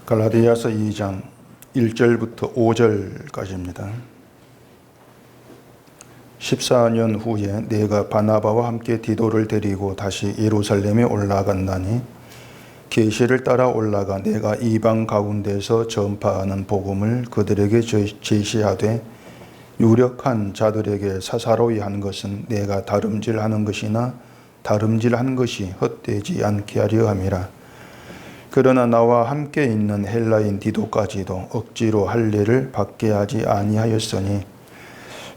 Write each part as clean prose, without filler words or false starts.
갈라디아서 2장 1절부터 5절까지입니다. 14년 후에 내가 바나바와 함께 디도를 데리고 다시 예루살렘에 올라간다니 계시를 따라 올라가 내가 이방 가운데서 전파하는 복음을 그들에게 제시하되 유력한 자들에게 사사로이 한 것은 내가 다름질하는 것이나 다름질한 것이 헛되지 않게 하려 함이라. 그러나 나와 함께 있는 헬라인 디도까지도 억지로 할례를 받게 하지 아니하였으니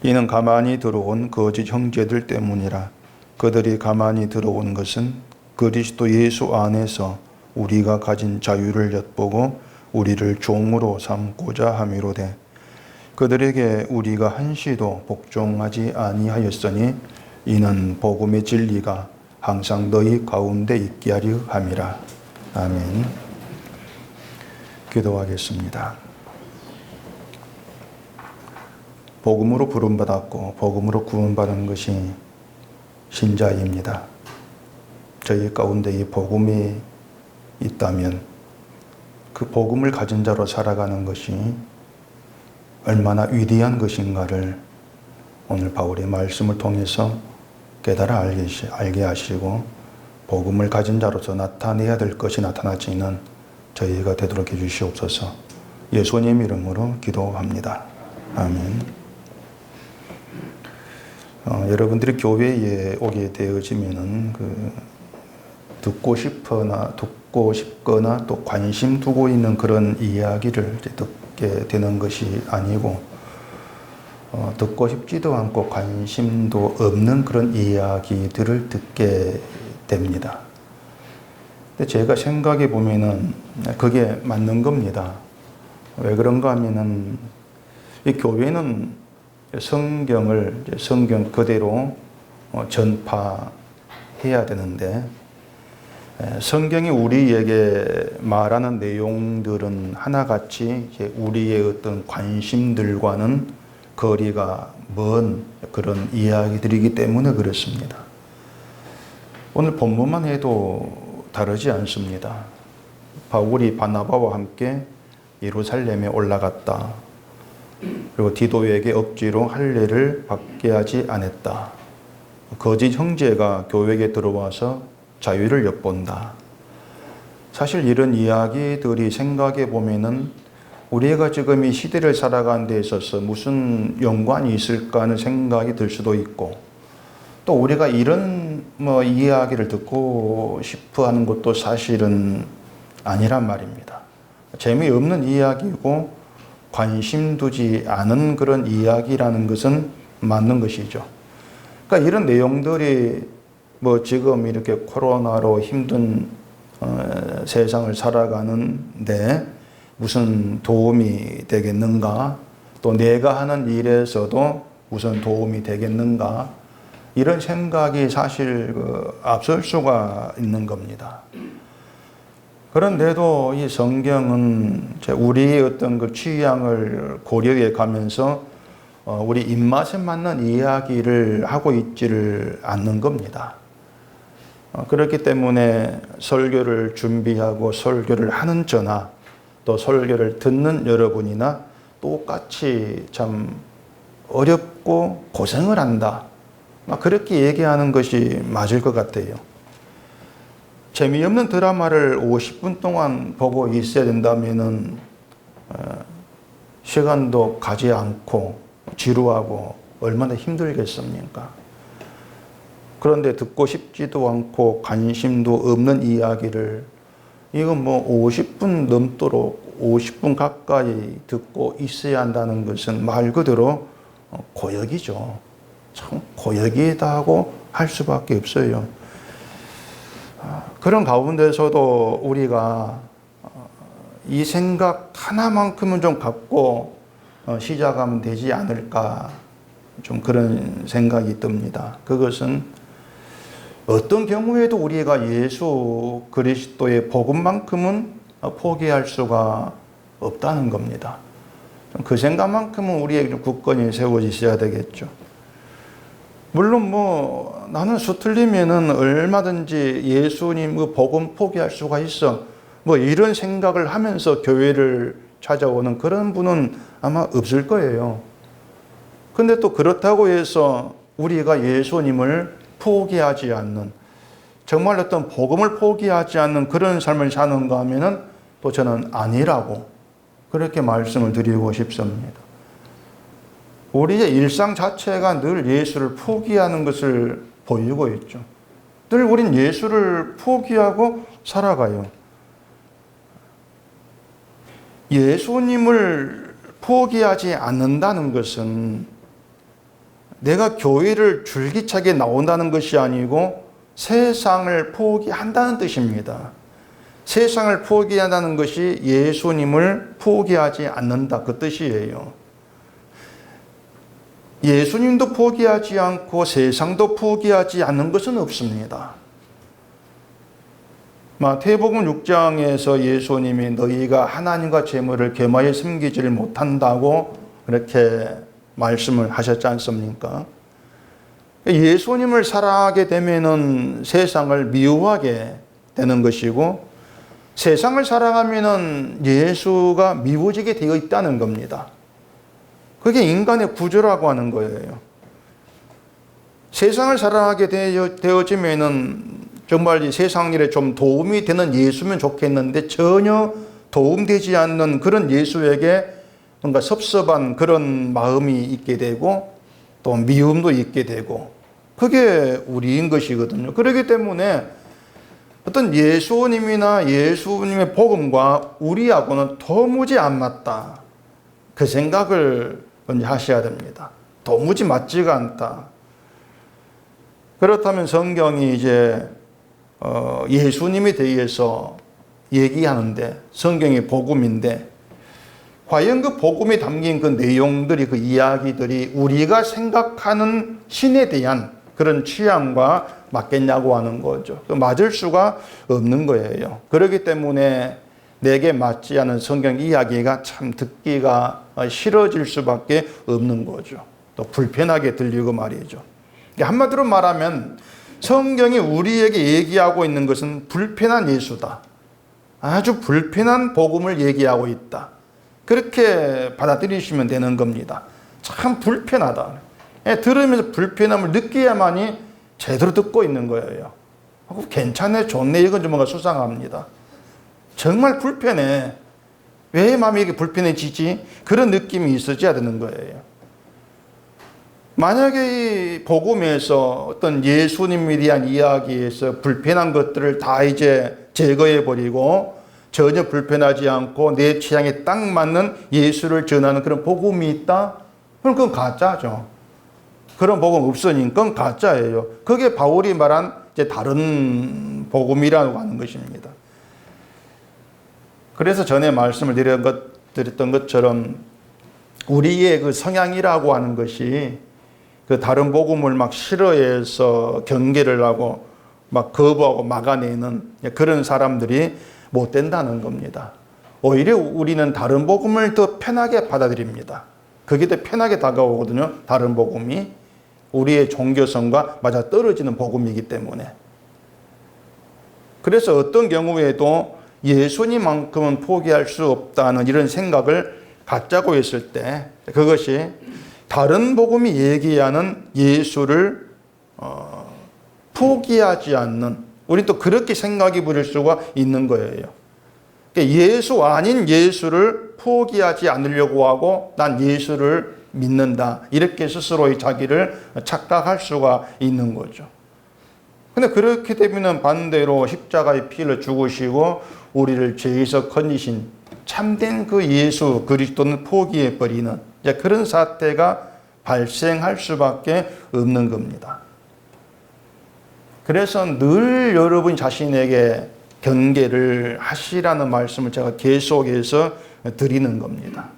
이는 가만히 들어온 거짓 형제들 때문이라. 그들이 가만히 들어온 것은 그리스도 예수 안에서 우리가 가진 자유를 엿보고 우리를 종으로 삼고자 함이로되 그들에게 우리가 한시도 복종하지 아니하였으니 이는 복음의 진리가 항상 너희 가운데 있게 하려 함이라. 아멘. 기도하겠습니다. 복음으로 부름받았고 복음으로 구원받은 것이 신자입니다. 저희 가운데 이 복음이 있다면 그 복음을 가진 자로 살아가는 것이 얼마나 위대한 것인가를 오늘 바울의 말씀을 통해서 깨달아 알게 하시고 복음을 가진 자로서 나타내야 될 것이 나타나지는 저희가 되도록 해주시옵소서. 예수님 이름으로 기도합니다. 아멘. 여러분들이 교회에 오게 되어지면은 듣고 싶거나 또 관심 두고 있는 그런 이야기를 듣게 되는 것이 아니고 듣고 싶지도 않고 관심도 없는 그런 이야기들을 듣게 됩니다. 근데 제가 생각해 보면은 그게 맞는 겁니다. 왜 그런가 하면은 이 교회는 성경 그대로 전파해야 되는데 성경이 우리에게 말하는 내용들은 하나같이 우리의 어떤 관심들과는 거리가 먼 그런 이야기들이기 때문에 그렇습니다. 오늘 본문만 해도 다르지 않습니다. 바울이 바나바와 함께 예루살렘에 올라갔다. 그리고 디도에게 억지로 할례를 받게 하지 않았다. 거짓 형제가 교회에 들어와서 자유를 엿본다. 사실 이런 이야기들이 생각해 보면은 우리가 지금 이 시대를 살아가는 데 있어서 무슨 연관이 있을까 하는 생각이 들 수도 있고 또 우리가 이런 이야기를 듣고 싶어 하는 것도 사실은 아니란 말입니다. 재미없는 이야기고 관심 두지 않은 그런 이야기라는 것은 맞는 것이죠. 그러니까 이런 내용들이 지금 이렇게 코로나로 힘든 세상을 살아가는데 무슨 도움이 되겠는가? 또 내가 하는 일에서도 무슨 도움이 되겠는가? 이런 생각이 사실 앞설 수가 있는 겁니다. 그런데도 이 성경은 우리의 어떤 그 취향을 고려해 가면서 우리 입맛에 맞는 이야기를 하고 있지를 않는 겁니다. 그렇기 때문에 설교를 준비하고 설교를 하는 저나 또 설교를 듣는 여러분이나 똑같이 참 어렵고 고생을 한다. 그렇게 얘기하는 것이 맞을 것 같아요. 재미없는 드라마를 50분 동안 보고 있어야 된다면은 시간도 가지 않고 지루하고 얼마나 힘들겠습니까? 그런데 듣고 싶지도 않고 관심도 없는 이야기를 이건 50분 넘도록 50분 가까이 듣고 있어야 한다는 것은 말 그대로 고역이죠. 참 고역이다 하고 할 수밖에 없어요. 그런 가운데서도 우리가 이 생각 하나만큼은 좀 갖고 시작하면 되지 않을까 좀 그런 생각이 듭니다. 그것은 어떤 경우에도 우리가 예수 그리스도의 복음만큼은 포기할 수가 없다는 겁니다. 그 생각만큼은 우리에게 굳건히 세워지셔야 되겠죠. 물론 나는 수틀리면은 얼마든지 예수님 그 복음 포기할 수가 있어. 뭐 이런 생각을 하면서 교회를 찾아오는 그런 분은 아마 없을 거예요. 근데 또 그렇다고 해서 우리가 예수님을 포기하지 않는, 정말 어떤 복음을 포기하지 않는 그런 삶을 사는가 하면은 또 저는 아니라고 그렇게 말씀을 드리고 싶습니다. 우리의 일상 자체가 늘 예수를 포기하는 것을 보이고 있죠. 늘 우린 예수를 포기하고 살아가요. 예수님을 포기하지 않는다는 것은 내가 교회를 줄기차게 나온다는 것이 아니고 세상을 포기한다는 뜻입니다. 세상을 포기한다는 것이 예수님을 포기하지 않는다, 그 뜻이에요. 예수님도 포기하지 않고 세상도 포기하지 않는 것은 없습니다. 마태복음 6장에서 예수님이 너희가 하나님과 재물을 겸하여 섬기지를 못한다고 그렇게 말씀을 하셨지 않습니까? 예수님을 사랑하게 되면은 세상을 미워하게 되는 것이고, 세상을 사랑하면은 예수가 미워지게 되어 있다는 겁니다. 그게 인간의 구조라고 하는 거예요. 세상을 사랑하게 되어지면은 정말 이 세상 일에 좀 도움이 되는 예수면 좋겠는데 전혀 도움되지 않는 그런 예수에게 뭔가 섭섭한 그런 마음이 있게 되고 또 미움도 있게 되고, 그게 우리인 것이거든요. 그렇기 때문에 어떤 예수님이나 예수님의 복음과 우리하고는 도무지 안 맞다, 그 생각을 먼저 하셔야 됩니다. 도무지 맞지가 않다. 그렇다면 성경이 이제 예수님에 대해서 얘기하는데, 성경이 복음인데 과연 그 복음에 담긴 그 내용들이, 그 이야기들이 우리가 생각하는 신에 대한 그런 취향과 맞겠냐고 하는 거죠. 맞을 수가 없는 거예요. 그렇기 때문에 내게 맞지 않은 성경 이야기가 참 듣기가 싫어질 수밖에 없는 거죠. 또 불편하게 들리고 말이죠. 한마디로 말하면 성경이 우리에게 얘기하고 있는 것은 불편한 예수다. 아주 불편한 복음을 얘기하고 있다. 그렇게 받아들이시면 되는 겁니다. 참 불편하다. 들으면서 불편함을 느껴야만이 제대로 듣고 있는 거예요. 괜찮네, 좋네, 이건 좀 뭔가 수상합니다. 정말 불편해. 왜 마음이 이렇게 불편해지지? 그런 느낌이 있어져야 되는 거예요. 만약에 이 복음에서 어떤 예수님에 대한 이야기에서 불편한 것들을 다 이제 제거해 버리고 전혀 불편하지 않고 내 취향에 딱 맞는 예수를 전하는 그런 복음이 있다? 그럼 그건 가짜죠. 그런 복음 없으니까 그건 가짜예요. 그게 바울이 말한 이제 다른 복음이라고 하는 것입니다. 그래서 전에 말씀을 드렸던 것처럼 우리의 그 성향이라고 하는 것이 그 다른 복음을 막 싫어해서 경계를 하고 막 거부하고 막아내는 그런 사람들이 못 된다는 겁니다. 오히려 우리는 다른 복음을 더 편하게 받아들입니다. 그게 더 편하게 다가오거든요. 다른 복음이 우리의 종교성과 맞아 떨어지는 복음이기 때문에. 그래서 어떤 경우에도 예수님만큼은 포기할 수 없다는 이런 생각을 갖자고 했을 때 그것이 다른 복음이 얘기하는 예수를 포기하지 않는, 우리 또 그렇게 생각이 부릴 수가 있는 거예요. 예수 아닌 예수를 포기하지 않으려고 하고 난 예수를 믿는다, 이렇게 스스로의 자기를 착각할 수가 있는 거죠. 근데 그렇게 되면 반대로 십자가의 피를 죽으시고 우리를 죄에서 건지신 참된 그 예수 그리스도는 포기해 버리는 그런 사태가 발생할 수밖에 없는 겁니다. 그래서 늘 여러분 자신에게 경계를 하시라는 말씀을 제가 계속해서 드리는 겁니다.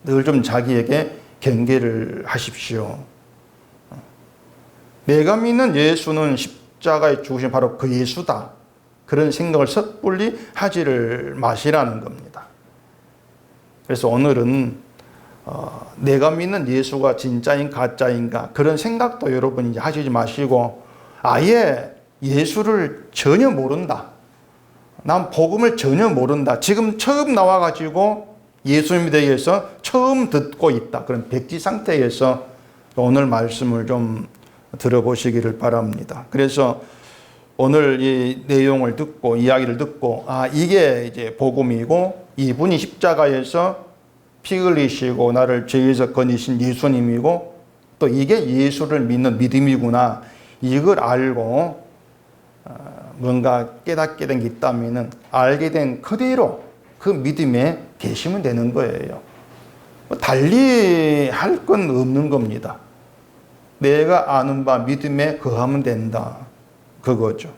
늘 좀 자기에게 경계를 하십시오. 내가 믿는 예수는 십자가에 죽으신 바로 그 예수다. 그런 생각을 섣불리 하지를 마시라는 겁니다. 그래서 오늘은 내가 믿는 예수가 진짜인 가짜인가 그런 생각도 여러분 이제 하시지 마시고 아예 예수를 전혀 모른다. 난 복음을 전혀 모른다. 지금 처음 나와가지고 예수님에 대해서 처음 듣고 있다. 그런 백지 상태에서 오늘 말씀을 좀 들어보시기를 바랍니다. 그래서 오늘 이 내용을 듣고 이야기를 듣고 이게 이제 복음이고 이분이 십자가에서 피 흘리시고 나를 죄에서 건지신 예수님이고 또 이게 예수를 믿는 믿음이구나. 이걸 알고 뭔가 깨닫게 된 게 있다면은 알게 된 그대로 그 믿음에 계시면 되는 거예요. 달리 할 건 없는 겁니다. 내가 아는 바 믿음에 거하면 된다. 그거죠.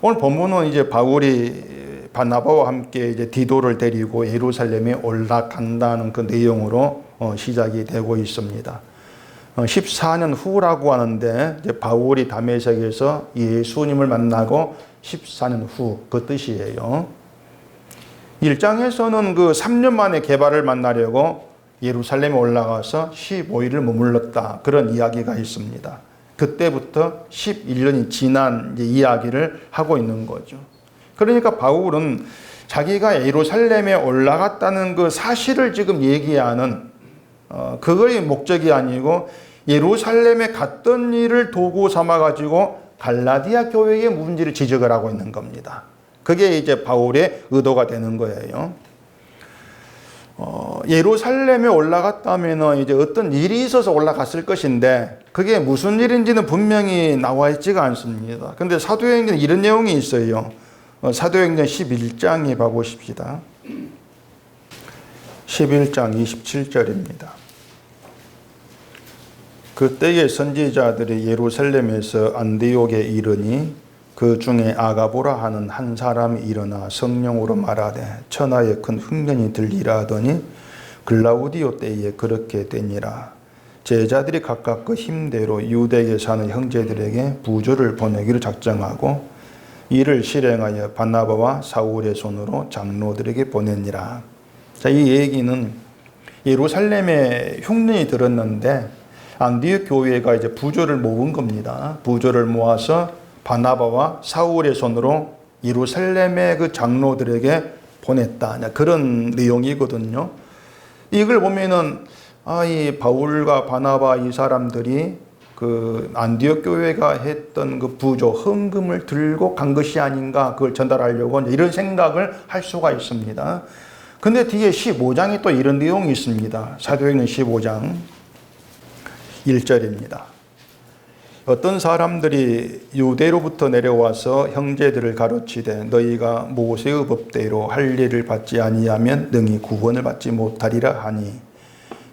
오늘 본문은 이제 바울이 바나바와 함께 이제 디도를 데리고 예루살렘에 올라간다는 그 내용으로 시작이 되고 있습니다. 14년 후라고 하는데 이제 바울이 다메섹에서 예수님을 만나고 14년 후 그 뜻이에요. 1장에서는 그 3년 만에 게바를 만나려고 예루살렘에 올라가서 15일을 머물렀다. 그런 이야기가 있습니다. 그때부터 11년이 지난 이야기를 하고 있는 거죠. 그러니까 바울은 자기가 예루살렘에 올라갔다는 그 사실을 지금 얘기하는 그거의 목적이 아니고 예루살렘에 갔던 일을 도구 삼아가지고 갈라디아 교회의 문제를 지적을 하고 있는 겁니다. 그게 이제 바울의 의도가 되는 거예요. 예루살렘에 올라갔다면 이제 어떤 일이 있어서 올라갔을 것인데 그게 무슨 일인지는 분명히 나와 있지가 않습니다. 근데 사도행전에 이런 내용이 있어요. 사도행전 11장에 봐보십시다. 11장 27절입니다. 그때의 선지자들이 예루살렘에서 안디옥에 이르니 그 중에 아가보라 하는 한 사람이 일어나 성령으로 말하되 천하에 큰 흉년이 들리라 하더니 글라우디오 때에 그렇게 되니라. 제자들이 각각 그 힘대로 유대에 사는 형제들에게 부조를 보내기를 작정하고 이를 실행하여 바나바와 사울의 손으로 장로들에게 보내니라. 자, 이 얘기는 예루살렘에 흉년이 들었는데 안디옥 교회가 이제 부조를 모은 겁니다. 부조를 모아서 바나바와 사울의 손으로 예루살렘의 그 장로들에게 보냈다. 그런 내용이거든요. 이걸 보면은 이 바울과 바나바 이 사람들이 그 안디옥 교회가 했던 그 부조 헌금을 들고 간 것이 아닌가 그걸 전달하려고 이런 생각을 할 수가 있습니다. 근데 뒤에 15장에 또 이런 내용이 있습니다. 사도행전 15장 1절입니다. 어떤 사람들이 유대로부터 내려와서 형제들을 가르치되 너희가 모세의 법대로 할 일을 받지 아니하면 능히 구원을 받지 못하리라 하니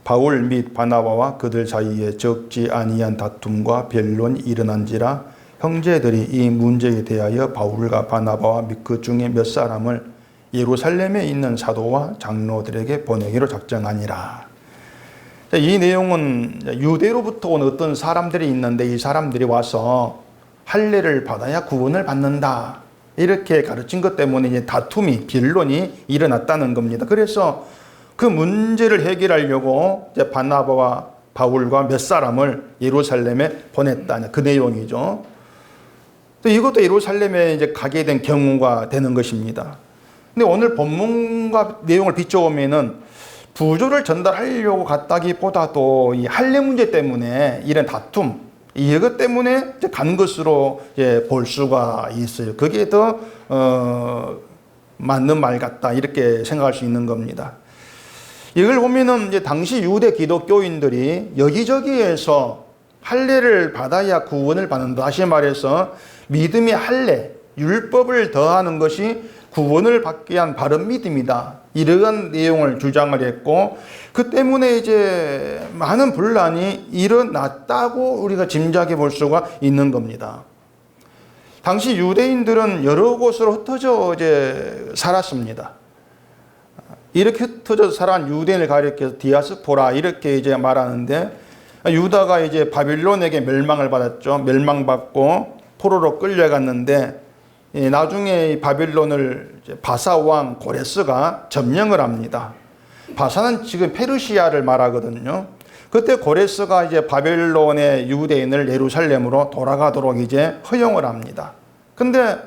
바울 및 바나바와 그들 사이에 적지 아니한 다툼과 변론이 일어난지라 형제들이 이 문제에 대하여 바울과 바나바와 및 그 중에 몇 사람을 예루살렘에 있는 사도와 장로들에게 보내기로 작정하니라. 이 내용은 유대로부터 온 어떤 사람들이 있는데 이 사람들이 와서 할례를 받아야 구원을 받는다. 이렇게 가르친 것 때문에 이제 다툼이, 변론이 일어났다는 겁니다. 그래서 그 문제를 해결하려고 이제 바나바와 바울과 몇 사람을 예루살렘에 보냈다. 그 내용이죠. 또 이것도 예루살렘에 이제 가게 된 경우가 되는 것입니다. 근데 오늘 본문과 내용을 비춰보면은 부조를 전달하려고 갔다기보다도 이 할례 문제 때문에 이런 다툼, 이것 때문에 이제 간 것으로 이제 볼 수가 있어요. 그게 더 맞는 말 같다 이렇게 생각할 수 있는 겁니다. 이걸 보면은 이제 당시 유대 기독교인들이 여기저기에서 할례를 받아야 구원을 받는다. 다시 말해서 믿음의 할례, 율법을 더하는 것이 구원을 받기 위한 바른 믿음이다. 이러한 내용을 주장을 했고 그 때문에 이제 많은 분란이 일어났다고 우리가 짐작해 볼 수가 있는 겁니다. 당시 유대인들은 여러 곳으로 흩어져 이제 살았습니다. 이렇게 흩어져 살아온 유대인을 가리켜서 디아스포라 이렇게 이제 말하는데 유다가 이제 바빌론에게 멸망을 받았죠. 멸망받고 포로로 끌려갔는데 나중에 바빌론을 바사 왕 고레스가 점령을 합니다. 바사는 지금 페르시아를 말하거든요. 그때 고레스가 이제 바빌론의 유대인을 예루살렘으로 돌아가도록 이제 허용을 합니다. 근데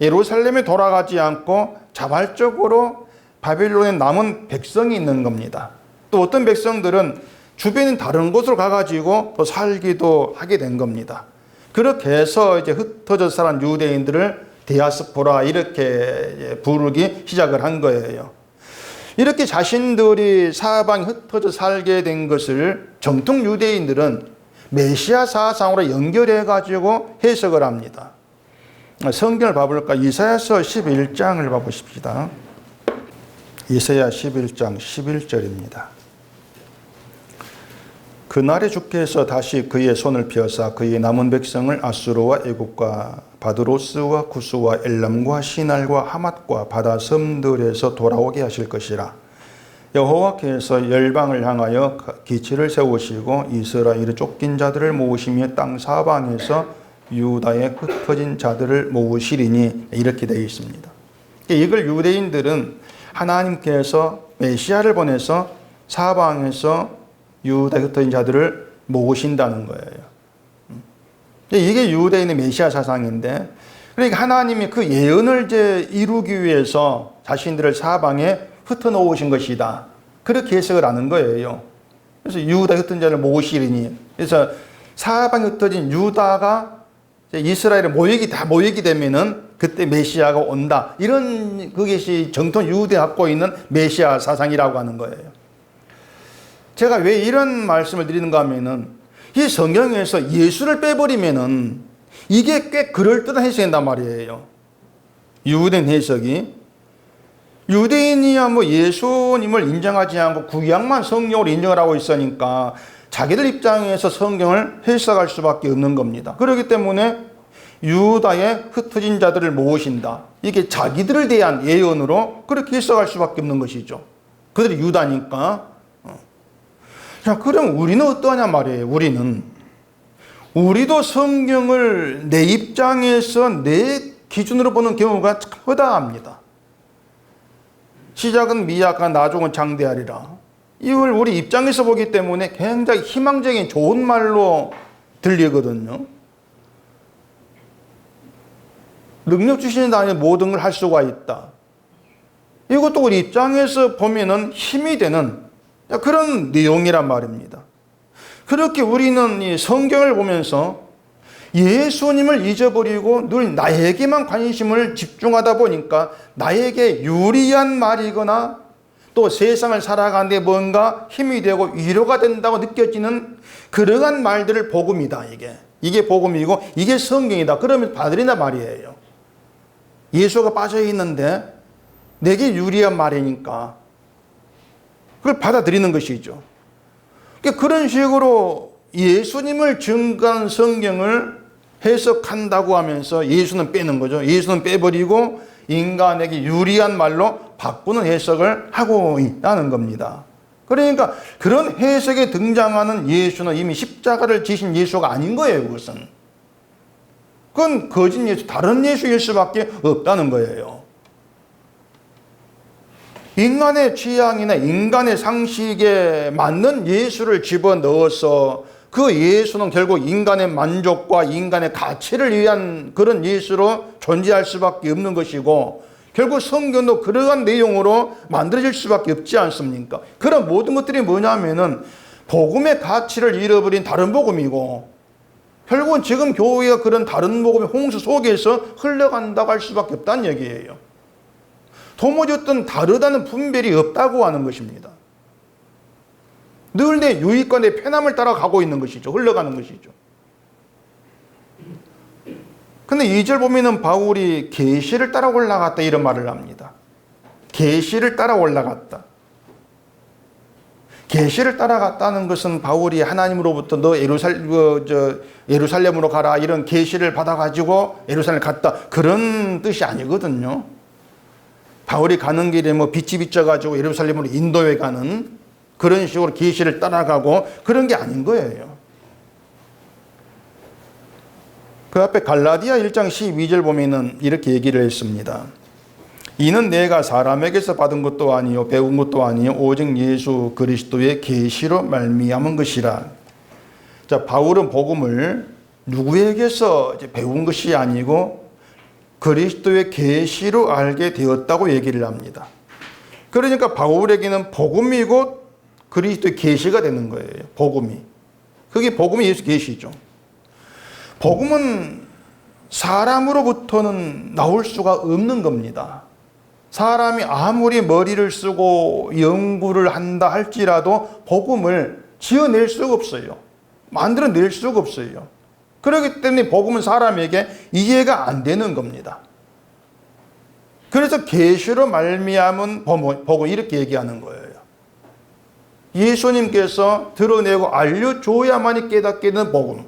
예루살렘에 돌아가지 않고 자발적으로 바벨론에 남은 백성이 있는 겁니다. 또 어떤 백성들은 주변인 다른 곳으로 가가지고 또 살기도 하게 된 겁니다. 그렇게 해서 이제 흩어져 살은 유대인들을 디아스포라 이렇게 부르기 시작을 한 거예요. 이렇게 자신들이 사방에 흩어져 살게 된 것을 정통 유대인들은 메시아 사상으로 연결해 가지고 해석을 합니다. 성경을 봐볼까? 이사야서 11장을 봐보십시다. 이사야 11장 11절입니다. 그날에 주께서 다시 그의 손을 펴사 그의 남은 백성을 아수르와 애국과 바드로스와 구스와 엘람과 시날과 하맛과 바다 섬들에서 돌아오게 하실 것이라. 여호와께서 열방을 향하여 기치를 세우시고 이스라엘의 쫓긴 자들을 모으시며 땅 사방에서 유다의 흩어진 자들을 모으시리니, 이렇게 되어 있습니다. 이걸 유대인들은 하나님께서 메시아를 보내서 사방에서 유다에 흩어진 자들을 모으신다는 거예요. 이게 유대인의 메시아 사상인데, 그러니까 하나님이 그 예언을 이제 이루기 위해서 자신들을 사방에 흩어 놓으신 것이다, 그렇게 해석을 하는 거예요. 그래서 유다에 흩어진 자를 모으시리니, 그래서 사방에 흩어진 유다가 이스라엘에 모이게 되면은 그때 메시아가 온다, 이런 그것이 정통 유대가 갖고 있는 메시아 사상이라고 하는 거예요. 제가 왜 이런 말씀을 드리는가 하면은, 이 성경에서 예수를 빼버리면은 이게 꽤 그럴듯한 해석인단 말이에요. 유대인 해석이. 유대인이야 뭐 예수님을 인정하지 않고 구약만 성경으로 인정을 하고 있으니까 자기들 입장에서 성경을 해석할 수밖에 없는 겁니다. 그렇기 때문에 유다의 흩어진 자들을 모으신다, 이게 자기들을 대한 예언으로 그렇게 해석할 수밖에 없는 것이죠. 그들이 유다니까. 자, 그럼 우리는 어떠하냐 말이에요. 우리도 성경을 내 입장에서 내 기준으로 보는 경우가 참 허다합니다. 시작은 미약한 나중은 장대하리라. 이걸 우리 입장에서 보기 때문에 굉장히 희망적인 좋은 말로 들리거든요. 능력 주시는 다음에 모든 걸 할 수가 있다. 이것도 우리 입장에서 보면은 힘이 되는 그런 내용이란 말입니다. 그렇게 우리는 이 성경을 보면서 예수님을 잊어버리고 늘 나에게만 관심을 집중하다 보니까 나에게 유리한 말이거나 또 세상을 살아가는데 뭔가 힘이 되고 위로가 된다고 느껴지는 그러한 말들을 복음이다. 이게 복음이고 이게 성경이다, 그러면 받아들인단 말이에요. 예수가 빠져 있는데 내게 유리한 말이니까 그걸 받아들이는 것이죠. 그런 식으로 예수님을 증거한 성경을 해석한다고 하면서 예수는 빼는 거죠. 예수는 빼버리고 인간에게 유리한 말로 바꾸는 해석을 하고 있다는 겁니다. 그러니까 그런 해석에 등장하는 예수는 이미 십자가를 지신 예수가 아닌 거예요. 그건 거짓 예수, 다른 예수일 수밖에 없다는 거예요. 인간의 취향이나 인간의 상식에 맞는 예수를 집어넣어서 그 예수는 결국 인간의 만족과 인간의 가치를 위한 그런 예수로 존재할 수밖에 없는 것이고, 결국 성경도 그러한 내용으로 만들어질 수밖에 없지 않습니까? 그런 모든 것들이 뭐냐면은 복음의 가치를 잃어버린 다른 복음이고, 결국은 지금 교회가 그런 다른 복음의 홍수 속에서 흘러간다고 할 수밖에 없다는 얘기예요. 도무지 어떤 다르다는 분별이 없다고 하는 것입니다. 늘 내 유익과 내 편함을 따라가고 있는 것이죠. 흘러가는 것이죠. 근데 2절 보면은 바울이 계시를 따라 올라갔다, 이런 말을 합니다. 계시를 따라 올라갔다. 계시를 따라갔다는 것은 바울이 하나님으로부터 너 예루살렘으로 가라, 이런 계시를 받아가지고 예루살렘 갔다, 그런 뜻이 아니거든요. 바울이 가는 길에 뭐 빛이 비쳐가지고 예루살렘으로 인도해 가는 그런 식으로 계시를 따라가고 그런 게 아닌 거예요. 그 앞에 갈라디아 1장 12절 보면은 이렇게 얘기를 했습니다. 이는 내가 사람에게서 받은 것도 아니요 배운 것도 아니요 오직 예수 그리스도의 계시로 말미암은 것이라. 자, 바울은 복음을 누구에게서 배운 것이 아니고 그리스도의 계시로 알게 되었다고 얘기를 합니다. 그러니까 바울에게는 복음이 곧 그리스도의 계시가 되는 거예요. 복음이. 그게 복음이 예수 계시죠. 복음은 사람으로부터는 나올 수가 없는 겁니다. 사람이 아무리 머리를 쓰고 연구를 한다 할지라도 복음을 지어낼 수가 없어요. 만들어낼 수가 없어요. 그렇기 때문에 복음은 사람에게 이해가 안 되는 겁니다. 그래서 계시로 말미암은 복음 이렇게 얘기하는 거예요. 예수님께서 드러내고 알려줘야만이 깨닫게 되는 복음.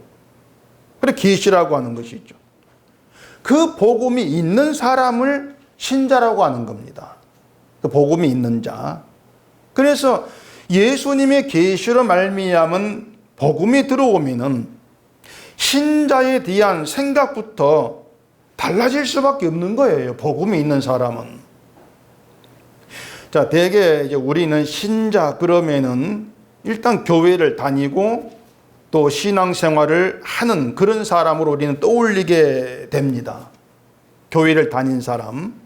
그래 계시라고 하는 것이죠. 그 복음이 있는 사람을 신자라고 하는 겁니다. 그 복음이 있는 자. 그래서 예수님의 계시로 말미암은 복음이 들어오면은 신자에 대한 생각부터 달라질 수밖에 없는 거예요. 복음이 있는 사람은. 자, 대개 이제 우리는 신자 그러면은 일단 교회를 다니고 또 신앙생활을 하는 그런 사람으로 우리는 떠올리게 됩니다. 교회를 다닌 사람.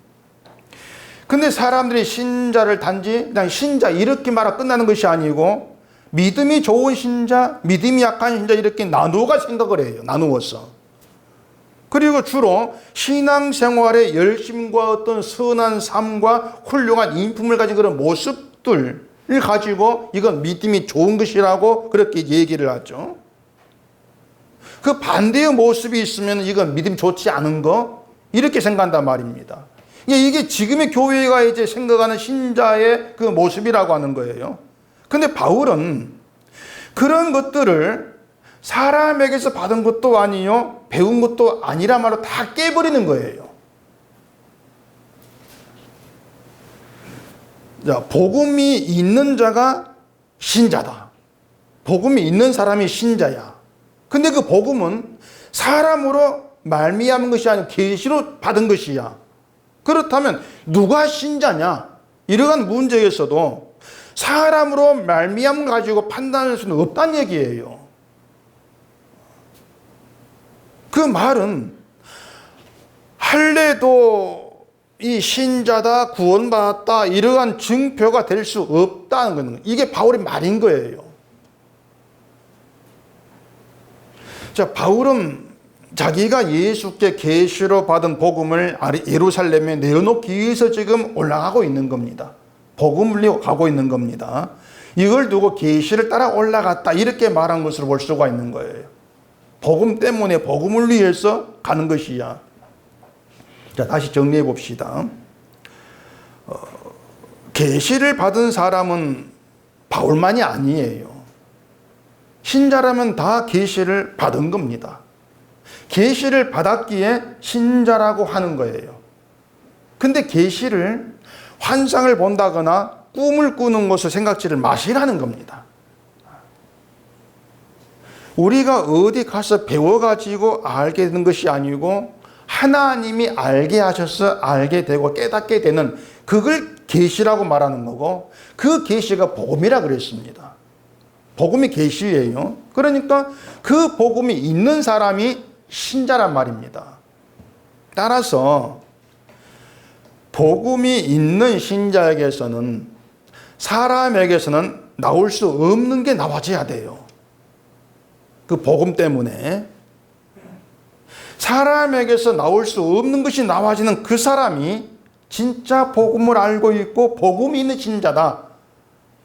근데 사람들이 신자를 단지 그냥 신자 이렇게 말하고 끝나는 것이 아니고 믿음이 좋은 신자, 믿음이 약한 신자 이렇게 나누어가 생각을 해요. 나누어서. 그리고 주로 신앙생활의 열심과 어떤 선한 삶과 훌륭한 인품을 가진 그런 모습들을 가지고 이건 믿음이 좋은 것이라고 그렇게 얘기를 하죠. 그 반대의 모습이 있으면 이건 믿음이 좋지 않은 거 이렇게 생각한단 말입니다. 이게 지금의 교회가 이제 생각하는 신자의 그 모습이라고 하는 거예요. 근데 바울은 그런 것들을 사람에게서 받은 것도 아니요, 배운 것도 아니라 말로 다 깨버리는 거예요. 자, 복음이 있는 자가 신자다. 복음이 있는 사람이 신자야. 근데 그 복음은 사람으로 말미암은 것이 아니고 계시로 받은 것이야. 그렇다면 누가 신자냐? 이러한 문제에서도 사람으로 말미암 가지고 판단할 수는 없다는 얘기예요. 그 말은 할래도 이 신자다, 구원받았다 이러한 증표가 될 수 없다는 거예요. 이게 바울의 말인 거예요. 자, 바울은 자기가 예수께 계시로 받은 복음을 예루살렘에 내어놓기 위해서 지금 올라가고 있는 겁니다. 복음을 가고 있는 겁니다. 이걸 두고 계시를 따라 올라갔다 이렇게 말한 것으로 볼 수가 있는 거예요. 복음 때문에 복음을 위해서 가는 것이야. 자, 다시 정리해 봅시다. 계시를 받은 사람은 바울만이 아니에요. 신자라면 다 계시를 받은 겁니다. 계시를 받았기에 신자라고 하는 거예요. 근데 계시를 환상을 본다거나 꿈을 꾸는 것을 생각지를 마시라는 겁니다. 우리가 어디 가서 배워가지고 알게 되는 것이 아니고 하나님이 알게 하셔서 알게 되고 깨닫게 되는 그걸 계시라고 말하는 거고 그 계시가 복음이라 그랬습니다. 복음이 계시예요. 그러니까 그 복음이 있는 사람이 신자란 말입니다. 따라서 복음이 있는 신자에게서는 사람에게서는 나올 수 없는 게 나와져야 돼요. 그 복음 때문에 사람에게서 나올 수 없는 것이 나와지는 그 사람이 진짜 복음을 알고 있고 복음이 있는 신자다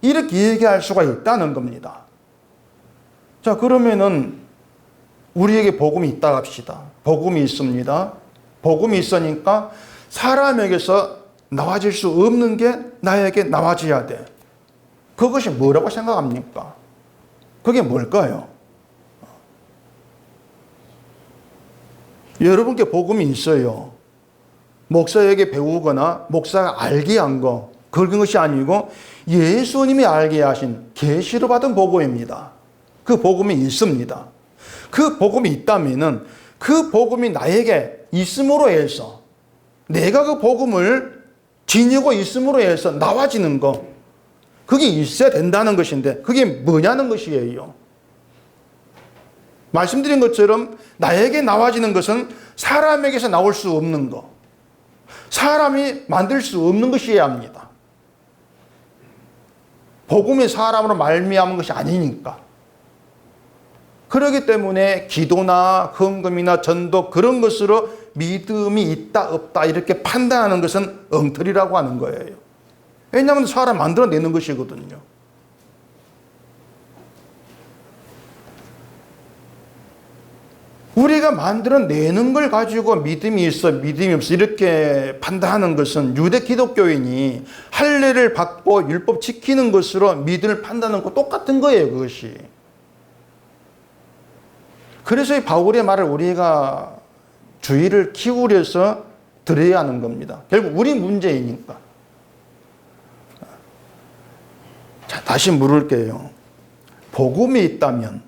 이렇게 얘기할 수가 있다는 겁니다. 자, 그러면은 우리에게 복음이 있다 합시다. 복음이 있습니다. 복음이 있으니까 사람에게서 나와질 수 없는 게 나에게 나와져야 돼. 그것이 뭐라고 생각합니까? 그게 뭘까요? 여러분께 복음이 있어요. 목사에게 배우거나 목사가 알게 한 거, 그런 것이 아니고 예수님이 알게 하신 계시로 받은 복음입니다. 그 복음이 있습니다. 그 복음이 있다면은 그 복음이 나에게 있음으로 해서 내가 그 복음을 지니고 있음으로 해서 나와지는 거, 그게 있어야 된다는 것인데 그게 뭐냐는 것이에요. 말씀드린 것처럼 나에게 나와지는 것은 사람에게서 나올 수 없는 것, 사람이 만들 수 없는 것이어야 합니다. 복음이 사람으로 말미암은 것이 아니니까. 그렇기 때문에 기도나 헌금이나 전도 그런 것으로 믿음이 있다 없다 이렇게 판단하는 것은 엉터리라고 하는 거예요. 왜냐하면 사람 만들어내는 것이거든요. 우리가 만들어내는 걸 가지고 믿음이 있어 믿음이 없어 이렇게 판단하는 것은 유대 기독교인이 할례를 받고 율법 지키는 것으로 믿음을 판단하는 거 똑같은 거예요. 그것이. 그래서 이 바울의 말을 우리가 주의를 기울여서 들어야 하는 겁니다. 결국 우리 문제이니까. 자, 다시 물을게요. 복음이 있다면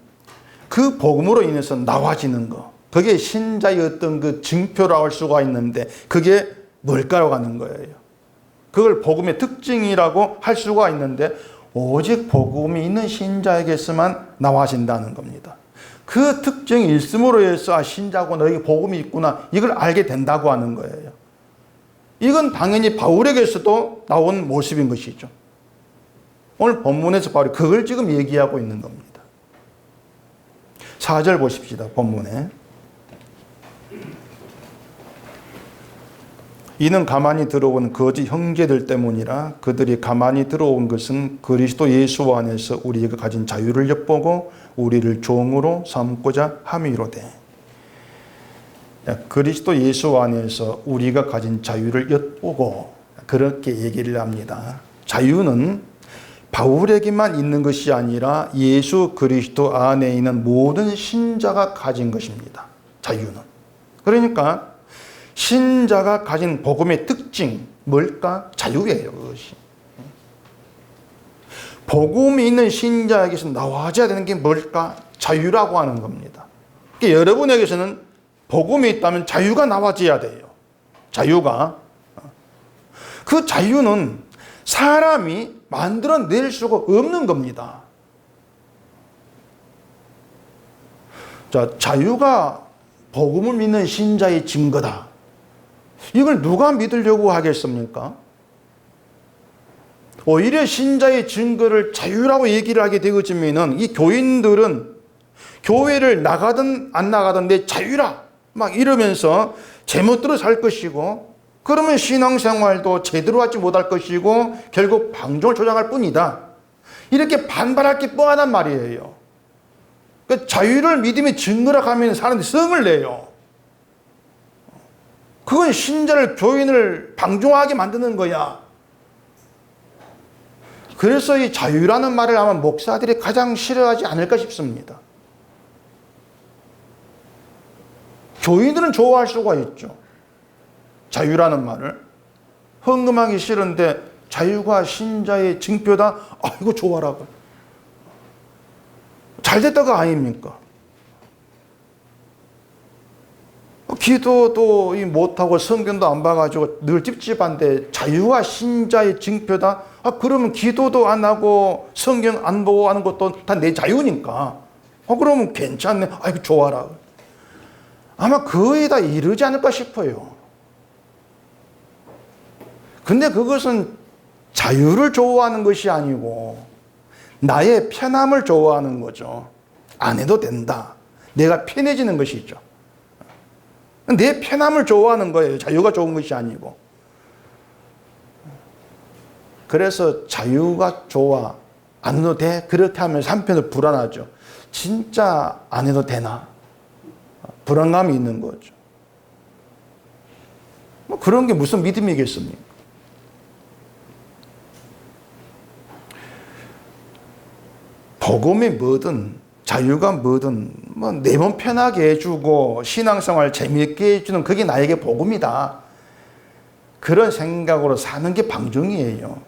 그 복음으로 인해서 나와지는 거, 그게 신자의 어떤 그 증표라고 할 수가 있는데 그게 뭘까요? 하는 거예요. 그걸 복음의 특징이라고 할 수가 있는데 오직 복음이 있는 신자에게서만 나와진다는 겁니다. 그 특징이 있음으로 해서 신자고 너에게 복음이 있구나 이걸 알게 된다고 하는 거예요. 이건 당연히 바울에게서도 나온 모습인 것이죠. 오늘 본문에서 바울이 그걸 지금 얘기하고 있는 겁니다. 4절 보십시다. 본문에. 이는 가만히 들어온 거짓 형제들 때문이라. 그들이 가만히 들어온 것은 그리스도 예수 안에서 우리가 가진 자유를 엿보고 우리를 종으로 삼고자 함이로되. 그리스도 예수 안에서 우리가 가진 자유를 엿보고 그렇게 얘기를 합니다. 자유는 바울에게만 있는 것이 아니라 예수 그리스도 안에 있는 모든 신자가 가진 것입니다. 자유는. 그러니까 신자가 가진 복음의 특징 뭘까? 자유예요. 그것이. 복음이 있는 신자에게서 나와줘야 되는 게 뭘까? 자유라고 하는 겁니다. 그러니까 여러분에게서는 복음이 있다면 자유가 나와줘야 돼요. 자유가. 그 자유는 사람이 만들어낼 수가 없는 겁니다. 자, 자유가 복음을 믿는 신자의 증거다. 이걸 누가 믿으려고 하겠습니까? 오히려 신자의 증거를 자유라고 얘기를 하게 되어지면은 이 교인들은 교회를 나가든 안 나가든 내 자유라 막 이러면서 제멋대로 살 것이고, 그러면 신앙생활도 제대로 하지 못할 것이고 결국 방종을 조장할 뿐이다. 이렇게 반발할 게 뻔하단 말이에요. 그러니까 자유를 믿음의 증거라 하면 사람들이 성을 내요. 그건 신자를, 교인을 방종하게 만드는 거야. 그래서 이 자유라는 말을 아마 목사들이 가장 싫어하지 않을까 싶습니다. 교인들은 좋아할 수가 있죠. 자유라는 말을. 헌금하기 싫은데 자유가 신자의 증표다? 아, 이거 좋아라고. 잘됐다가 아닙니까? 기도도 못하고 성경도 안 봐가지고 늘 찝찝한데 자유가 신자의 증표다? 아, 그러면 기도도 안 하고 성경 안 보고 하는 것도 다 내 자유니까. 그러면 괜찮네. 아, 이거 좋아라. 아마 거의 다 이르지 않을까 싶어요. 근데 그것은 자유를 좋아하는 것이 아니고 나의 편함을 좋아하는 거죠. 안 해도 된다. 내가 편해지는 것이죠. 내 편함을 좋아하는 거예요. 자유가 좋은 것이 아니고. 그래서 자유가 좋아. 안 해도 돼? 그렇게 하면 한편으로 불안하죠. 진짜 안 해도 되나? 불안감이 있는 거죠. 뭐 그런 게 무슨 믿음이겠습니까? 복음이 뭐든 자유가 뭐든 뭐 내 몸 편하게 해주고 신앙생활 재미있게 해주는 그게 나에게 복음이다. 그런 생각으로 사는 게 방종이에요.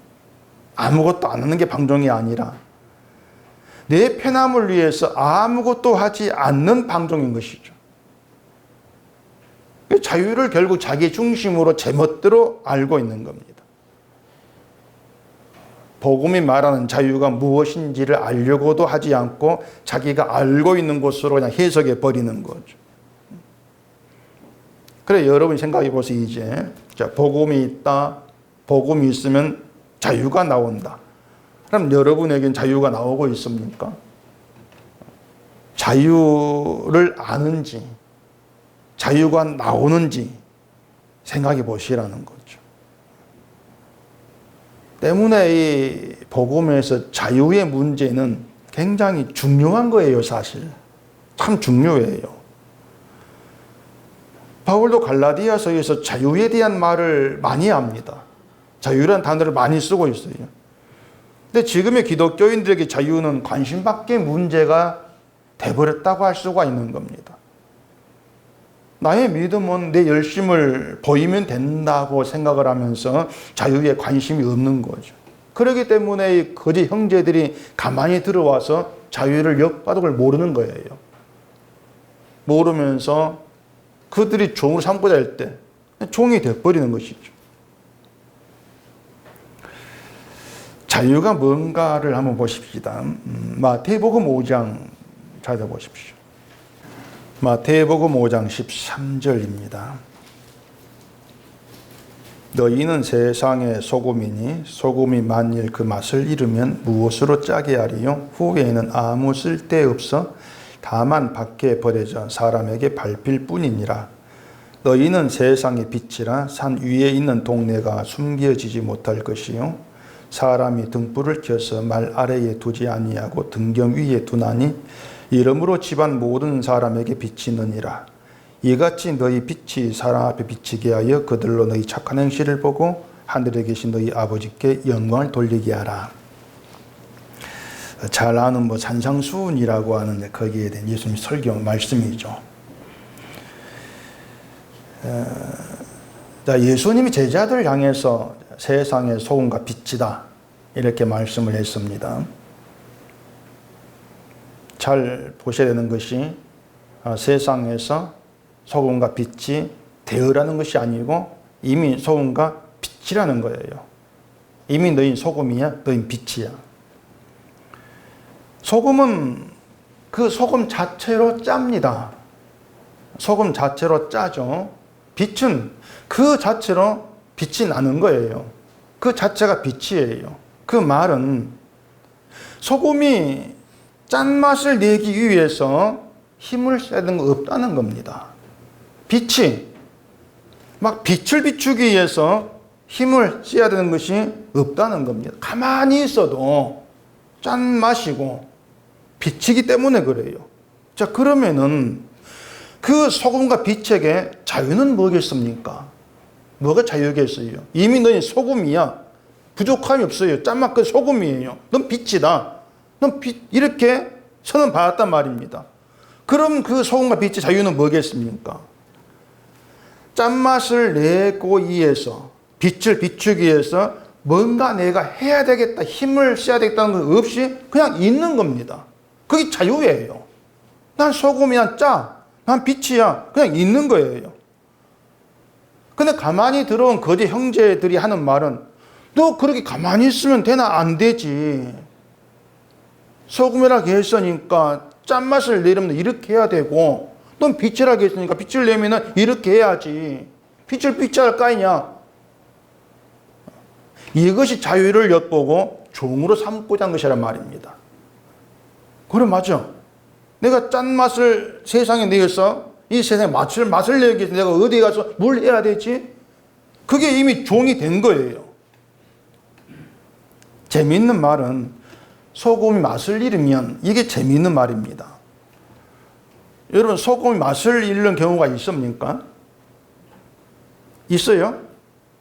아무것도 안 하는 게 방종이 아니라 내 편함을 위해서 아무것도 하지 않는 방종인 것이죠. 자유를 결국 자기 중심으로 제멋대로 알고 있는 겁니다. 복음이 말하는 자유가 무엇인지를 알려고도 하지 않고 자기가 알고 있는 것으로 그냥 해석해 버리는 거죠. 그래, 여러분이 생각해 보세요. 이제 자, 복음이 있다. 복음이 있으면 자유가 나온다. 그럼 여러분에겐 자유가 나오고 있습니까? 자유를 아는지, 자유가 나오는지 생각해 보시라는 거죠. 때문에 이 복음에서 자유의 문제는 굉장히 중요한 거예요, 사실. 참 중요해요. 바울도 갈라디아서에서 자유에 대한 말을 많이 합니다. 자유라는 단어를 많이 쓰고 있어요. 근데 지금의 기독교인들에게 자유는 관심 밖의 문제가 돼버렸다고 할 수가 있는 겁니다. 나의 믿음은 내 열심을 보이면 된다고 생각을 하면서 자유에 관심이 없는 거죠. 그렇기 때문에 거짓 형제들이 가만히 들어와서 자유를 엿바둑을 모르는 거예요. 모르면서 그들이 종으로 삼고자 할 때 종이 돼버리는 것이죠. 자유가 뭔가를 한번 보십시다. 마태복음 5장 찾아보십시오. 마태복음 5장 13절입니다. 너희는 세상의 소금이니 소금이 만일 그 맛을 잃으면 무엇으로 짜게 하리요? 후에는 아무 쓸데없어 다만 밖에 버려져 사람에게 밟힐 뿐이니라. 너희는 세상의 빛이라 산 위에 있는 동네가 숨겨지지 못할 것이요 사람이 등불을 켜서 말 아래에 두지 아니하고 등경 위에 두나니 이러므로 집안 모든 사람에게 비치느니라. 이같이 너희 빛이 사람 앞에 비치게 하여 그들로 너희 착한 행실을 보고 하늘에 계신 너희 아버지께 영광을 돌리게 하라. 잘 아는 산상수훈이라고 하는데 거기에 대한 예수님 설교 말씀이죠. 예수님이 제자들을 향해서 세상의 소금과 빛이다 이렇게 말씀을 했습니다. 잘 보셔야 되는 것이 세상에서 소금과 빛이 되어라는 것이 아니고 이미 소금과 빛이라는 거예요. 이미 너희 소금이야, 너희 빛이야. 소금은 그 소금 자체로 짭니다. 소금 자체로 짜죠. 빛은 그 자체로 빛이 나는 거예요. 그 자체가 빛이에요. 그 말은 소금이 짠맛을 내기 위해서 힘을 써야 되는 거 없다는 겁니다. 빛이 막 빛을 비추기 위해서 힘을 써야 되는 것이 없다는 겁니다. 가만히 있어도 짠맛이고 빛이기 때문에 그래요. 자, 그러면은 그 소금과 빛에게 자유는 뭐겠습니까? 뭐가 자유겠어요? 이미 너희 소금이야. 부족함이 없어요. 짠맛 그 소금이에요. 넌 빛이다. 넌 빛, 이렇게 선언 받았단 말입니다. 그럼 그 소금과 빛의 자유는 뭐겠습니까? 짠맛을 내고 위해서 빛을 비추기 위해서 뭔가 내가 해야 되겠다, 힘을 써야 되겠다는 것 없이 그냥 있는 겁니다. 그게 자유예요. 난 소금이야, 짜. 난 빛이야. 그냥 있는 거예요. 근데 가만히 들어온 거짓 형제들이 하는 말은 너 그렇게 가만히 있으면 되나? 안 되지. 소금이라고 했으니까 짠맛을 내려면 이렇게 해야 되고 넌 빛이라고 했으니까 빛을 내면 이렇게 해야지. 빛을 빛할 까이냐? 이것이 자유를 엿보고 종으로 삼고자 한 것이란 말입니다. 그래, 맞아. 내가 짠맛을 세상에 내서 이 세상에 맛을 내기 위해서 내가 어디에 가서 뭘 해야 되지? 그게 이미 종이 된 거예요. 재미있는 말은 소금이 맛을 잃으면 이게 재미있는 말입니다. 여러분, 소금이 맛을 잃는 경우가 있습니까? 있어요?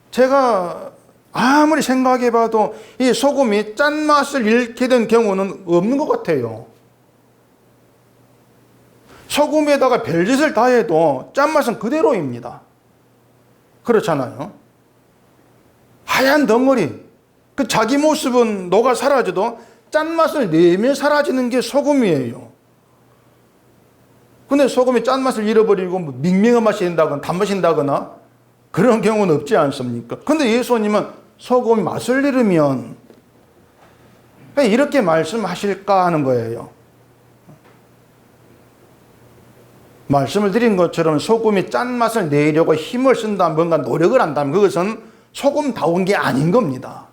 제가 아무리 생각해봐도 이 소금이 짠맛을 잃게 된 경우는 없는 것 같아요. 소금에다가 별짓을 다 해도 짠맛은 그대로입니다. 그렇잖아요. 하얀 덩어리, 그 자기 모습은 녹아 사라져도 짠맛을 내면 사라지는 게 소금이에요. 근데 소금이 짠맛을 잃어버리고 밍밍한 맛이 된다거나 단맛이 된다거나 그런 경우는 없지 않습니까? 근데 예수님은 소금이 맛을 잃으면 왜 이렇게 말씀하실까 하는 거예요. 말씀을 드린 것처럼 소금이 짠맛을 내려고 힘을 쓴다, 뭔가 노력을 한다면 그것은 소금다운 게 아닌 겁니다.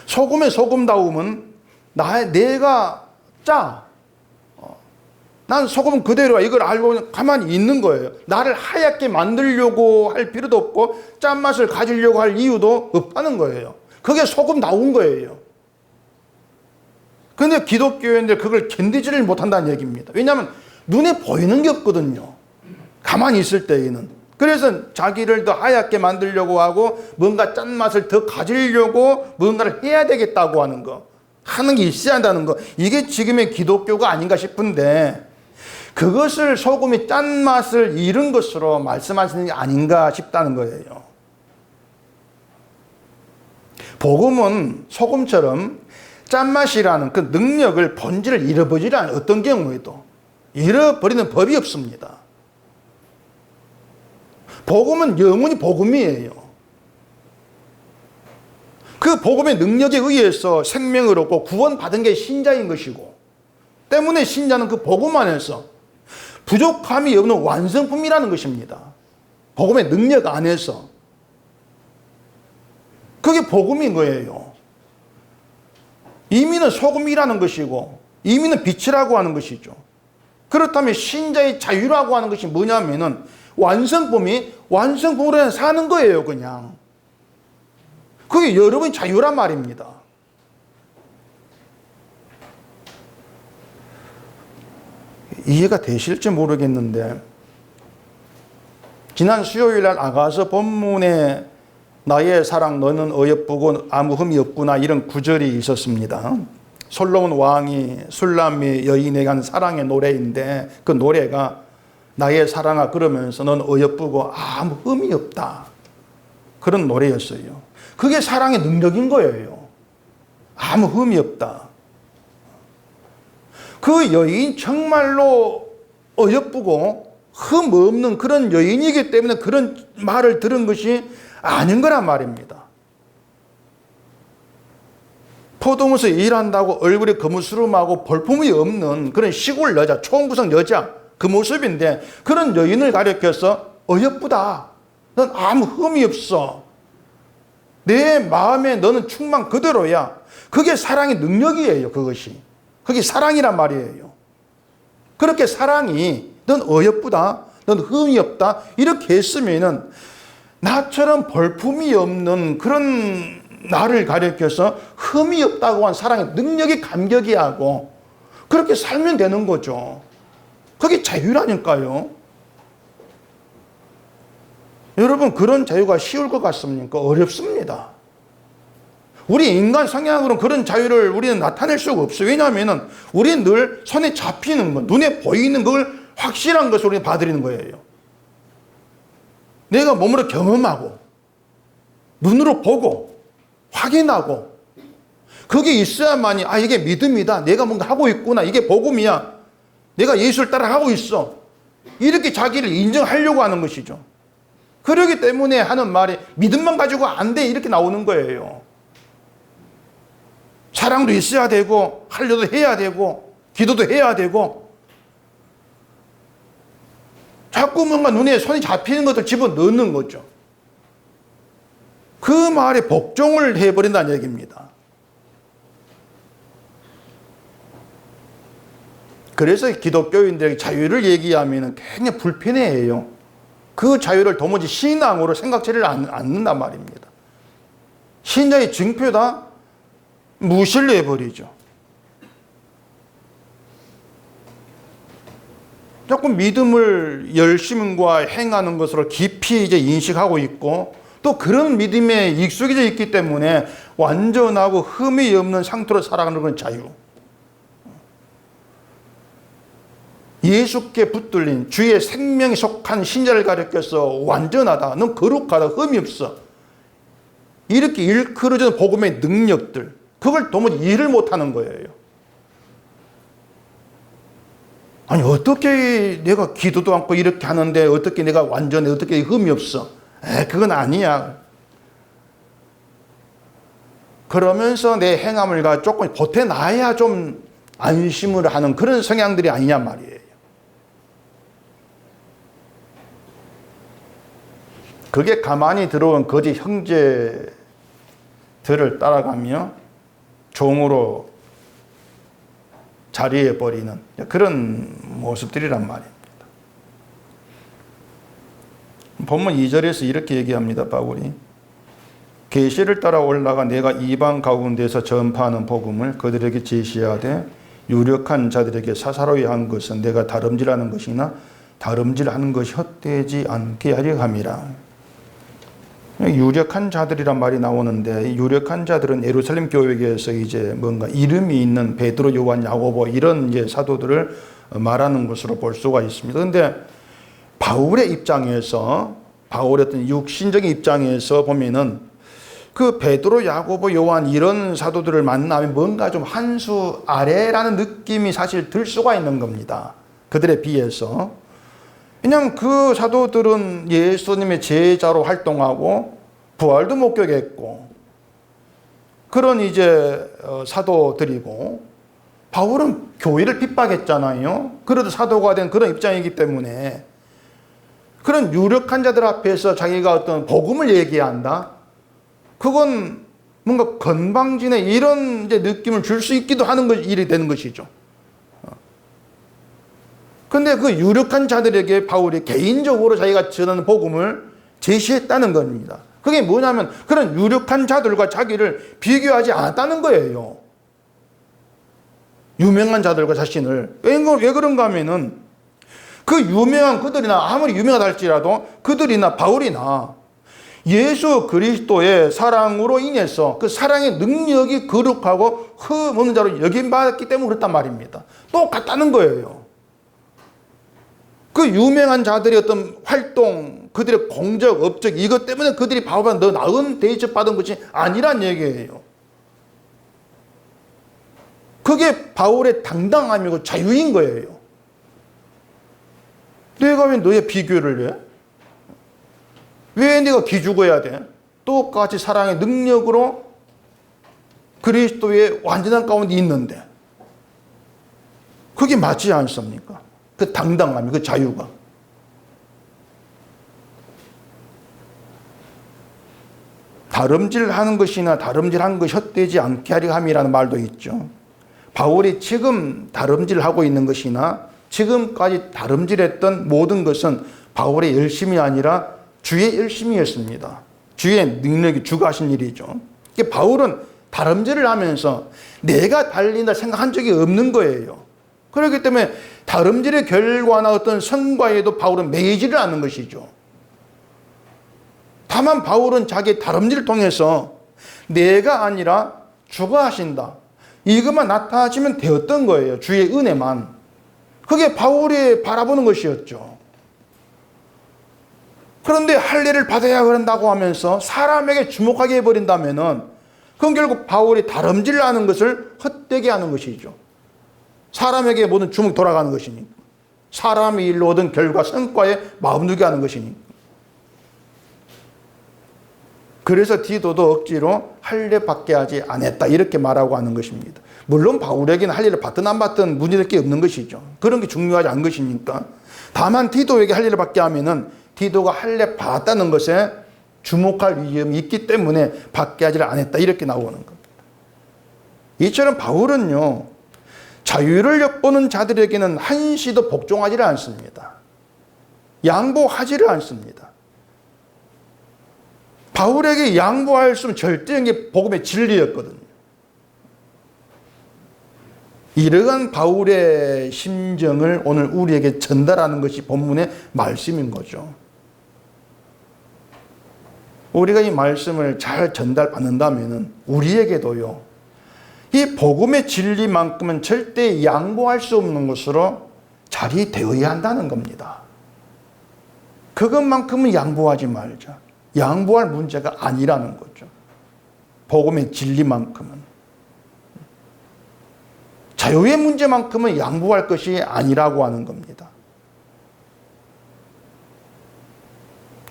소금의 소금다움은 내가 짜. 난 소금 그대로야. 이걸 알고 가만히 있는 거예요. 나를 하얗게 만들려고 할 필요도 없고 짠맛을 가지려고 할 이유도 없다는 거예요. 그게 소금다운 거예요. 그런데 기독교인들 그걸 견디지를 못한다는 얘기입니다. 왜냐하면 눈에 보이는 게 없거든요. 가만히 있을 때에는. 그래서 자기를 더 하얗게 만들려고 하고 뭔가 짠맛을 더 가지려고 뭔가를 해야 되겠다고 하는 거. 하는 게 있어야 한다는 거. 이게 지금의 기독교가 아닌가 싶은데 그것을 소금이 짠맛을 잃은 것으로 말씀하시는 게 아닌가 싶다는 거예요. 복음은 소금처럼 짠맛이라는 그 능력을 본질을 잃어버리지 않아요. 어떤 경우에도 잃어버리는 법이 없습니다. 복음은 영원히 복음이에요. 그 복음의 능력에 의해서 생명을 얻고 구원받은 게 신자인 것이고 때문에 신자는 그 복음 안에서 부족함이 없는 완성품이라는 것입니다. 복음의 능력 안에서. 그게 복음인 거예요. 이미는 소금이라는 것이고 이미는 빛이라고 하는 것이죠. 그렇다면 신자의 자유라고 하는 것이 뭐냐면은 완성품으로 사는 거예요, 그냥. 그게 여러분의 자유란 말입니다. 이해가 되실지 모르겠는데 지난 수요일 날 아가서 본문에 나의 사랑 너는 어여쁘고 아무 흠이 없구나 이런 구절이 있었습니다. 솔로몬 왕이 술람미 여인에게 한 사랑의 노래인데 그 노래가 나의 사랑아 그러면서 넌 어여쁘고 아무 흠이 없다. 그런 노래였어요. 그게 사랑의 능력인 거예요. 아무 흠이 없다. 그 여인 정말로 어여쁘고 흠 없는 그런 여인이기 때문에 그런 말을 들은 것이 아닌 거란 말입니다. 포도무에서 일한다고 얼굴에 거무스름하고 볼품이 없는 그런 시골 여자, 초음구성 여자 그 모습인데 그런 여인을 가리켜서 어여쁘다. 넌 아무 흠이 없어. 내 마음에 너는 충만 그대로야. 그게 사랑의 능력이에요. 그게 사랑이란 말이에요. 그렇게 사랑이 넌 어여쁘다. 넌 흠이 없다. 이렇게 했으면은 나처럼 볼품이 없는 그런 나를 가리켜서 흠이 없다고 한 사랑의 능력이 감격이 하고 그렇게 살면 되는 거죠. 그게 자유라니까요. 여러분 그런 자유가 쉬울 것 같습니까? 어렵습니다. 우리 인간 성향으로는 그런 자유를 우리는 나타낼 수가 없어요. 왜냐하면 우리는 늘 손에 잡히는 것, 눈에 보이는 걸 확실한 것을 우리는 받아들이는 거예요. 내가 몸으로 경험하고 눈으로 보고 확인하고 그게 있어야만이 이게 믿음이다. 내가 뭔가 하고 있구나. 이게 복음이야. 내가 예수를 따라가고 있어. 이렇게 자기를 인정하려고 하는 것이죠. 그러기 때문에 하는 말이 믿음만 가지고 안 돼. 이렇게 나오는 거예요. 사랑도 있어야 되고 하려도 해야 되고 기도도 해야 되고 자꾸 뭔가 눈에 손이 잡히는 것들 집어넣는 거죠. 그 말에 복종을 해버린다는 얘기입니다. 그래서 기독교인들에게 자유를 얘기하면 굉장히 불편해해요. 그 자유를 도무지 신앙으로 생각지를 않는단 말입니다. 신자의 증표다 무시를 해버리죠. 자꾸 믿음을 열심과 행하는 것으로 깊이 이제 인식하고 있고 또 그런 믿음에 익숙해져 있기 때문에 완전하고 흠이 없는 상태로 살아가는 건 자유. 예수께 붙들린 주의 생명에 속한 신자를 가리켜서 완전하다, 넌 거룩하다, 흠이 없어. 이렇게 일컬어지는 복음의 능력들, 그걸 도무지 이해를 못하는 거예요. 아니 어떻게 내가 기도도 않고 이렇게 하는데 어떻게 내가 완전해, 어떻게 흠이 없어. 그건 아니야. 그러면서 내 행함을 가 조금 보태놔야 좀 안심을 하는 그런 성향들이 아니냐 말이에요. 그게 가만히 들어온 거짓 형제들을 따라가며 종으로 자리해 버리는 그런 모습들이란 말입니다. 본문 2절에서 이렇게 얘기합니다. 바울이 계시를 따라 올라가 내가 이방 가운데서 전파하는 복음을 그들에게 제시하되 유력한 자들에게 사사로이 한 것은 내가 다름질하는 것이나 다름질하는 것이 헛되지 않게 하려 함이라. 유력한 자들이란 말이 나오는데 유력한 자들은 예루살렘 교회에서 이제 뭔가 이름이 있는 베드로, 요한, 야고보 이런 이제 사도들을 말하는 것으로 볼 수가 있습니다. 그런데 바울의 입장에서 바울의 어떤 육신적인 입장에서 보면은 그 베드로, 야고보, 요한 이런 사도들을 만나면 뭔가 좀 한 수 아래라는 느낌이 사실 들 수가 있는 겁니다. 그들에 비해서. 왜냐하면 그 사도들은 예수님의 제자로 활동하고 부활도 목격했고 그런 이제 사도들이고 바울은 교회를 핍박했잖아요. 그래도 사도가 된 그런 입장이기 때문에 그런 유력한 자들 앞에서 자기가 어떤 복음을 얘기한다. 그건 뭔가 건방지네 이런 이제 느낌을 줄 수 있기도 하는 일이 되는 것이죠. 근데 그 유력한 자들에게 바울이 개인적으로 자기가 전하는 복음을 제시했다는 겁니다. 그게 뭐냐면 그런 유력한 자들과 자기를 비교하지 않았다는 거예요. 유명한 자들과 자신을. 왜 그런가 하면은 그 유명한 그들이나 아무리 유명하다 할지라도 그들이나 바울이나 예수 그리스도의 사랑으로 인해서 그 사랑의 능력이 거룩하고 흠없는 자로 여김받았기 때문에 그렇단 말입니다. 똑같다는 거예요. 그 유명한 자들의 어떤 활동, 그들의 공적, 업적 이것 때문에 그들이 바울보다 더 나은 대접받은 것이 아니란 얘기예요. 그게 바울의 당당함이고 자유인 거예요. 내가 왜 너의 비교를 해? 왜 내가 기죽어야 돼? 똑같이 사랑의 능력으로 그리스도의 완전한 가운데 있는데 그게 맞지 않습니까? 그 당당함이, 그 자유가. 다름질하는 것이나 다름질한 것이 헛되지 않게 하려 함이라는 말도 있죠. 바울이 지금 다름질하고 있는 것이나 지금까지 다름질했던 모든 것은 바울의 열심이 아니라 주의 열심이었습니다. 주의 능력이 주가 하신 일이죠. 바울은 다름질을 하면서 내가 달린다 생각한 적이 없는 거예요. 그렇기 때문에 다름질의 결과나 어떤 성과에도 바울은 매이지를 않는 것이죠. 다만 바울은 자기 다름질을 통해서 내가 아니라 주가 하신다. 이것만 나타지면 되었던 거예요. 주의 은혜만. 그게 바울이 바라보는 것이었죠. 그런데 할례를 받아야 그런다고 하면서 사람에게 주목하게 해버린다면은 그건 결국 바울이 다름질을 하는 것을 헛되게 하는 것이죠. 사람에게 모든 주목이 돌아가는 것이니까. 사람이 일로 얻은 결과, 성과에 마음 두게 하는 것이니까. 그래서 디도도 억지로 할례 받게 하지 않았다 이렇게 말하고 하는 것입니다. 물론 바울에게는 할례를 받든 안 받든 문제될 게 없는 것이죠. 그런 게 중요하지 않은 것이니까. 다만 디도에게 할례를 받게 하면은 디도가 할례 받았다는 것에 주목할 위험이 있기 때문에 받게 하지 않았다 이렇게 나오는 겁니다. 이처럼 바울은요, 자유를 엿보는 자들에게는 한시도 복종하지를 않습니다. 양보하지를 않습니다. 바울에게 양보할 수 없는 절대적인 복음의 진리였거든요. 이러한 바울의 심정을 오늘 우리에게 전달하는 것이 본문의 말씀인 거죠. 우리가 이 말씀을 잘 전달받는다면 우리에게도요, 이 복음의 진리만큼은 절대 양보할 수 없는 것으로 자리되어야 한다는 겁니다. 그것만큼은 양보하지 말자. 양보할 문제가 아니라는 거죠. 복음의 진리만큼은. 자유의 문제만큼은 양보할 것이 아니라고 하는 겁니다.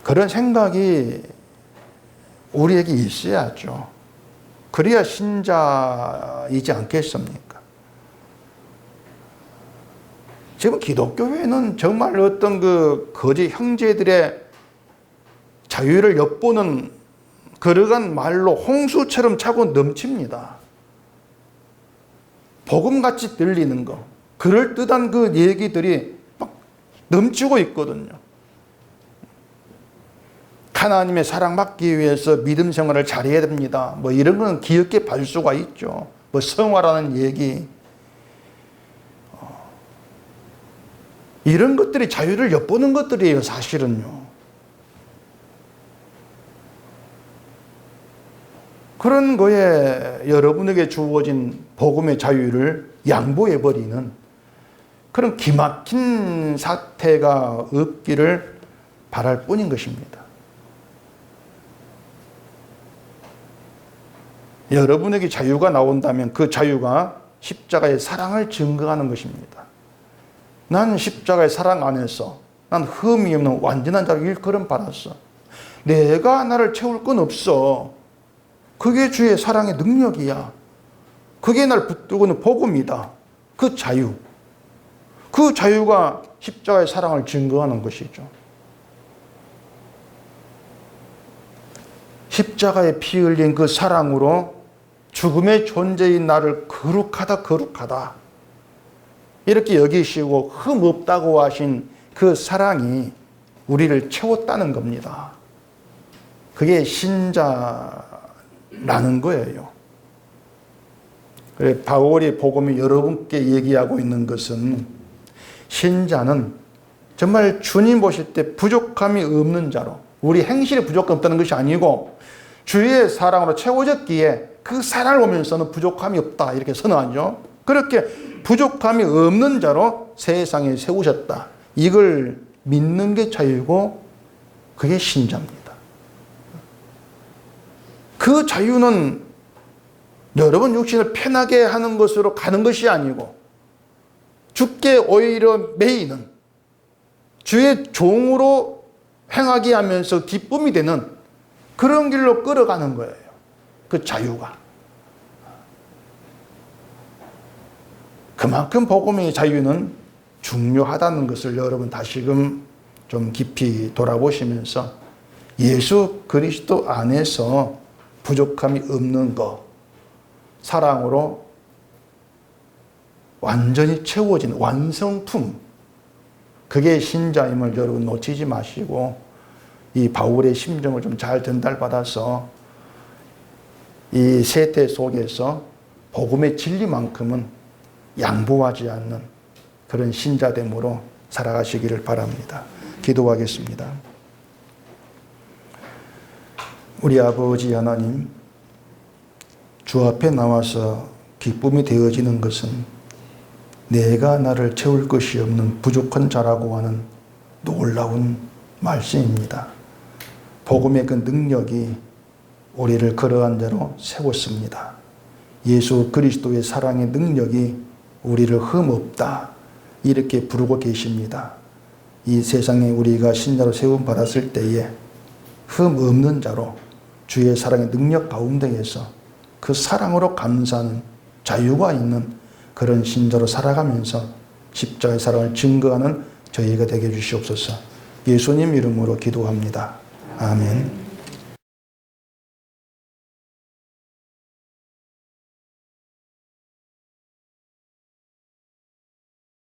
그런 생각이 우리에게 있어야죠. 그래야 신자이지 않겠습니까? 지금 기독교회는 정말 어떤 그 거짓 형제들의 자유를 엿보는 그러한 말로 홍수처럼 차고 넘칩니다. 복음같이 들리는 거, 그럴듯한 그 얘기들이 막 넘치고 있거든요. 하나님의 사랑받기 위해서 믿음 생활을 잘해야 됩니다. 뭐 이런 건 귀엽게 볼 수가 있죠. 뭐 성화라는 얘기. 이런 것들이 자유를 엿보는 것들이에요, 사실은요. 그런 거에 여러분에게 주어진 복음의 자유를 양보해버리는 그런 기막힌 사태가 없기를 바랄 뿐인 것입니다. 여러분에게 자유가 나온다면 그 자유가 십자가의 사랑을 증거하는 것입니다. 난 십자가의 사랑 안에서 난 흠이 없는 완전한 자로 일컬음 받았어. 내가 나를 채울 건 없어. 그게 주의 사랑의 능력이야. 그게 날 붙들고는 복음이다. 그 자유. 그 자유가 십자가의 사랑을 증거하는 것이죠. 십자가에 피 흘린 그 사랑으로 죽음의 존재인 나를 거룩하다 이렇게 여기시고 흠 없다고 하신 그 사랑이 우리를 채웠다는 겁니다. 그게 신자라는 거예요. 그래, 바울이 복음이 여러분께 얘기하고 있는 것은 신자는 정말 주님 보실 때 부족함이 없는 자로, 우리 행실에 부족함이 없다는 것이 아니고 주의 사랑으로 채워졌기에 그 사랑을 보면서는 부족함이 없다 이렇게 선언하죠. 그렇게 부족함이 없는 자로 세상에 세우셨다. 이걸 믿는 게 자유고 그게 신자입니다. 그 자유는 여러분 육신을 편하게 하는 것으로 가는 것이 아니고 주께 오히려 매이는 주의 종으로 행하게 하면서 기쁨이 되는 그런 길로 끌어가는 거예요. 그 자유가. 그만큼 복음의 자유는 중요하다는 것을 여러분 다시금 좀 깊이 돌아보시면서 예수 그리스도 안에서 부족함이 없는 것, 사랑으로 완전히 채워진 완성품, 그게 신자임을 여러분 놓치지 마시고 이 바울의 심정을 좀 잘 전달받아서 이 세태 속에서 복음의 진리만큼은 양보하지 않는 그런 신자됨으로 살아가시기를 바랍니다. 기도하겠습니다. 우리 아버지 하나님, 주 앞에 나와서 기쁨이 되어지는 것은 내가 나를 채울 것이 없는 부족한 자라고 하는 놀라운 말씀입니다. 복음의 그 능력이 우리를 그러한 대로 세웠습니다. 예수 그리스도의 사랑의 능력이 우리를 흠없다 이렇게 부르고 계십니다. 이 세상에 우리가 신자로 세움받았을 때에 흠없는 자로 주의 사랑의 능력 가운데에서 그 사랑으로 감사하는 자유가 있는 그런 신자로 살아가면서 십자가의 사랑을 증거하는 저희가 되게 해주시옵소서. 예수님 이름으로 기도합니다. 아멘.